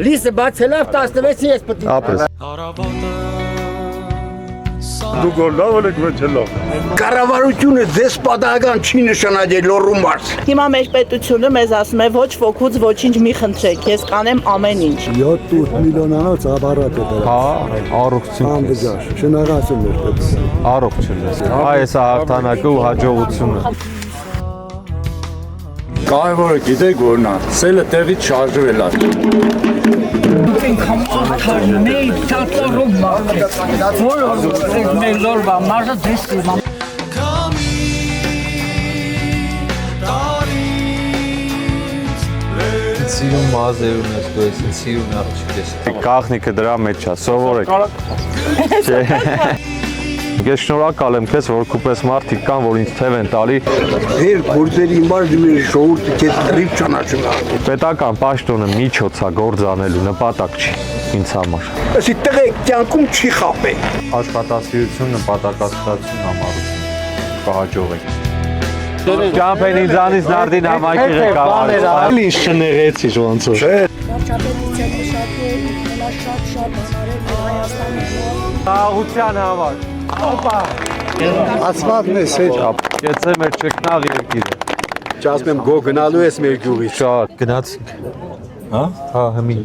Լիսը բացելով 16-ի ես պետք է ապրես Դու գոլավ եք մեջելով Կառավարությունը ձեզ պատահական չի նշանակել լոռու մարզ Հիմա մեր պետությունը մեզ ասում է ոչ ոքուց ոչինչ մի խնդրեք, ես կանեմ ամեն ինչ 7 միլիոնանոց ապարատ է դրա հա առողջություն անվճար շնորհացում մեր պետք առողջ ես այս հաղթանակը ու հաջողությունը Կարևորը գիտեք որն է սելը տեղից շարժվել է Սիրուն մազերուն ես դու ես սիրուն աղջիկ ես Կախնիկը դրա մեջ է սովորեք Ես շնորհակալ եմ քեզ որ քուպես մարդիկ կան որ ինձ թև են տալի Ձեր գործերի համար դու ժողովուրդը քեզ դրիվ ճանաչում պետական պաշտոնը միջոց է գործ անելու նպատակ չի ինձ համար Ասի տղեկ կյանքում չի խապե աշխատասիրություն նպատակասիրություն համառություն կհաջողեք Ճամփեն ինձանից նարդին համայնքի ղեկավարը Ինչ շներեցի ոնց որ Վարչապետության մշակի շատ բանարել Հայաստանի Աղության համար Ասված մեզ հետ Կեցե մեր չկնաղ երկիրը Չասեմ գո գնալու ես մեր գյուղից Շատ գնացինք Հա հմին